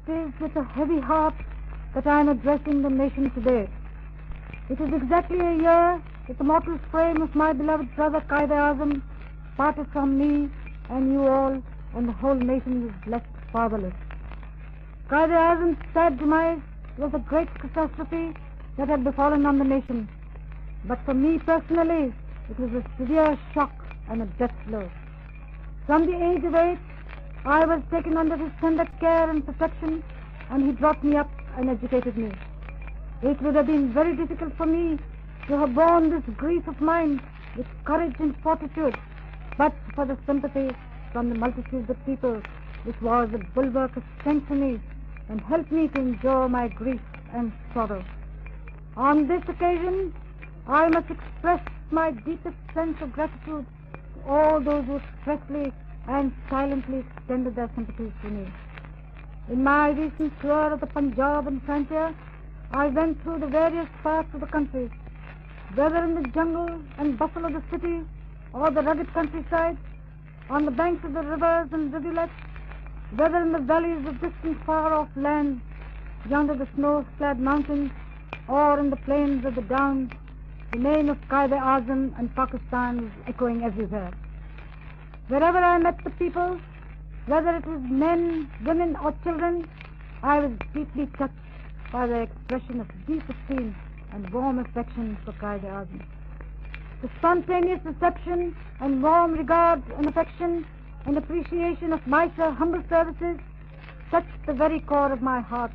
is with a heavy heart that I am addressing the nation today. It is exactly a year that the mortal frame of my beloved brother Quaid Azam parted from me and you all, and the whole nation was left fatherless. Quaid Azam's sad demise was a great catastrophe that had befallen on the nation. But for me personally, it was a severe shock and a death blow. From the age of 8, I was taken under his tender care and protection, and he brought me up and educated me. It would have been very difficult for me to have borne this grief of mine with courage and fortitude, but for the sympathy from the multitudes of people, which was a bulwark of strength for me and helped me to endure my grief and sorrow. On this occasion, I must express my deepest sense of gratitude to all those who expressly and silently extended their sympathies to me. In my recent tour of the Punjab and frontier, I went through the various parts of the country, whether in the jungle and bustle of the city or the rugged countryside, on the banks of the rivers and rivulets, whether in the valleys of distant far-off lands, yonder the snow-clad mountains, or in the plains of the Downs. The name of Quaid Azam and Pakistan was echoing everywhere. Wherever I met the people, whether it was men, women, or children, I was deeply touched by their expression of deep esteem and warm affection for Quaid Azam. The spontaneous reception and warm regard and affection and appreciation of my humble services touched the very core of my heart,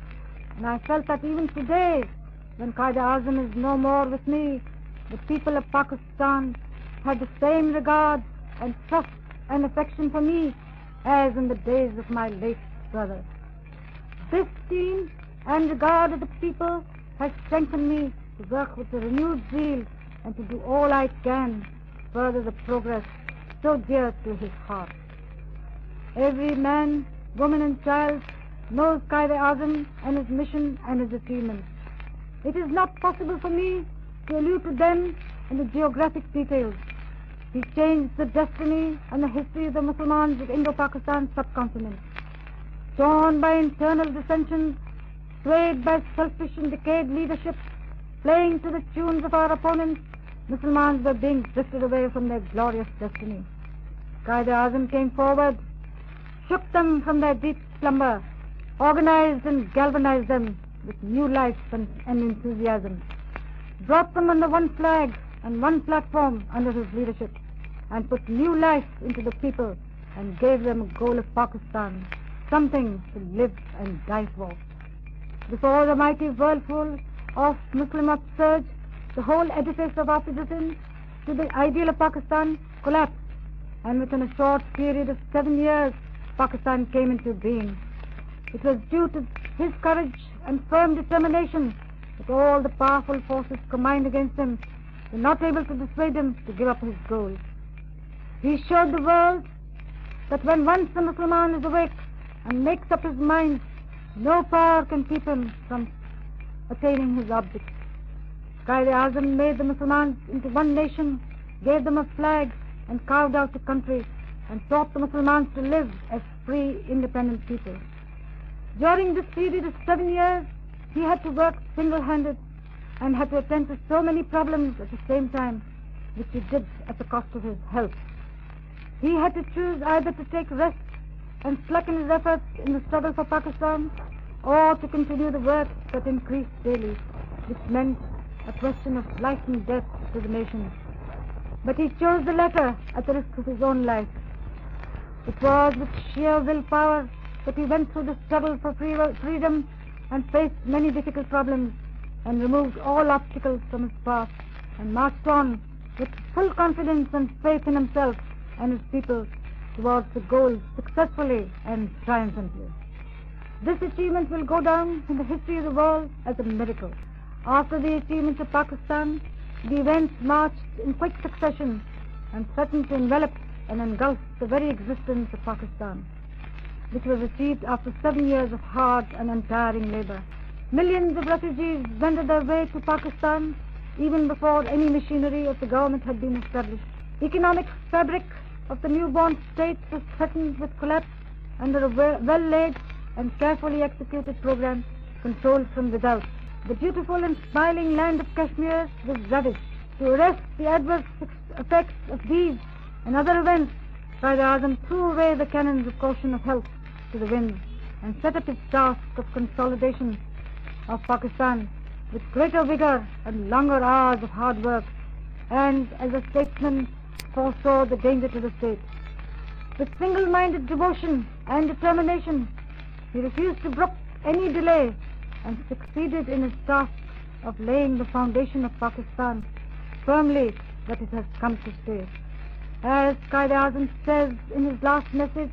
and I felt that even today, when Quaid Azam is no more with me, the people of Pakistan had the same regard and trust and affection for me as in the days of my late brother. This esteem and regard of the people has strengthened me to work with a renewed zeal and to do all I can to further the progress so dear to his heart. Every man, woman and child knows Quaid Azam and his mission and his achievements. It is not possible for me to allude to them in the geographic details. He changed the destiny and the history of the Muslims of Indo-Pakistan subcontinent. Torn by internal dissensions, swayed by selfish and decayed leadership, playing to the tunes of our opponents, Muslims were being drifted away from their glorious destiny. Quaid Azam came forward, shook them from their deep slumber, organized and galvanized them with new life and enthusiasm, brought them under one flag and one platform under his leadership, and put new life into the people and gave them a goal of Pakistan, something to live and die for. Before the mighty whirlpool of Muslim upsurge, the whole edifice of opposition to the ideal of Pakistan collapsed, and within a short period of 7 years, Pakistan came into being. It was due to his courage and firm determination that all the powerful forces combined against him were not able to dissuade him to give up his goal. He showed the world that when once a Musliman is awake and makes up his mind, no power can keep him from attaining his object. Quaid Azam made the Muslims into one nation, gave them a flag, and carved out a country, and taught the Muslims to live as free, independent people. During this period of 7 years, he had to work single-handed and had to attend to so many problems at the same time, which he did at the cost of his health. He had to choose either to take rest and slacken his efforts in the struggle for Pakistan, or to continue the work that increased daily, which meant a question of life and death to the nation. But he chose the latter at the risk of his own life. It was with sheer willpower that he went through the struggle for freedom and faced many difficult problems and removed all obstacles from his path and marched on with full confidence and faith in himself and his people towards the goal successfully and triumphantly. This achievement will go down in the history of the world as a miracle. After the achievements of Pakistan, the events marched in quick succession and threatened to envelop and engulf the very existence of Pakistan, which was achieved after 7 years of hard and untiring labor. Millions of refugees wended their way to Pakistan even before any machinery of the government had been established. Economic fabric of the newborn state was threatened with collapse under a well-laid and carefully executed program controlled from without. The beautiful and smiling land of Kashmir was ravaged. To arrest the adverse effects of these and other events, Quaid-e-Azam threw away the cannons of caution of health to the winds and set up his task of consolidation of Pakistan with greater vigor and longer hours of hard work, and as a statesman foresaw the danger to the state. With single-minded devotion and determination, he refused to brook any delay and succeeded in his task of laying the foundation of Pakistan firmly that it has come to stay. As Quaid-e-Azam says in his last message,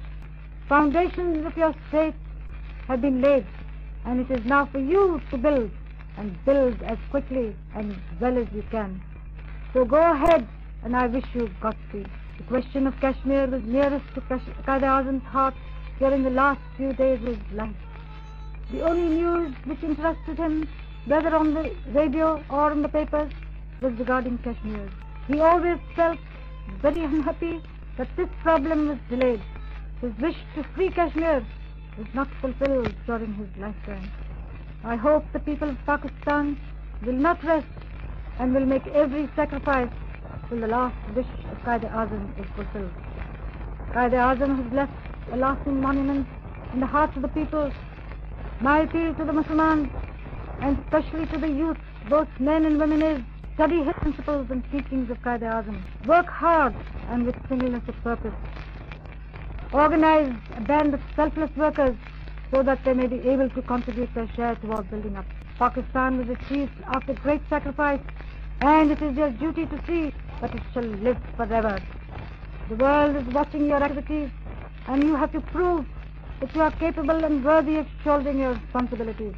foundations of your state have been laid, and it is now for you to build, and build as quickly and well as you can. So go ahead, and I wish you Godspeed. The question of Kashmir was nearest to Quaid-e-Azam's heart during the last few days of his life. The only news which interested him, whether on the radio or in the papers, was regarding Kashmir. He always felt very unhappy that this problem was delayed. His wish to free Kashmir was not fulfilled during his lifetime. I hope the people of Pakistan will not rest and will make every sacrifice till the last wish of Quaid-e-Azam is fulfilled. Quaid-e-Azam has left a lasting monument in the hearts of the people. My appeal to the Muslims, and especially to the youth, both men and women, is study his principles and teachings of Quaid-e-Azam. Work hard and with singleness of purpose. Organize a band of selfless workers so that they may be able to contribute their share towards building up. Pakistan was achieved after great sacrifice, and it is your duty to see that it shall live forever. The world is watching your activities, and you have to prove that you are capable and worthy of shouldering your responsibilities.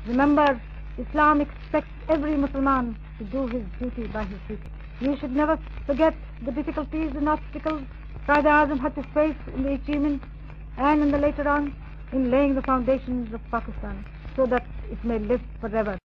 Remember, Islam expects every Muslim to do his duty by his people. You should never forget the difficulties and obstacles Quaid-e-Azam had to face in the achievement and in the later on in laying the foundations of Pakistan so that it may live forever.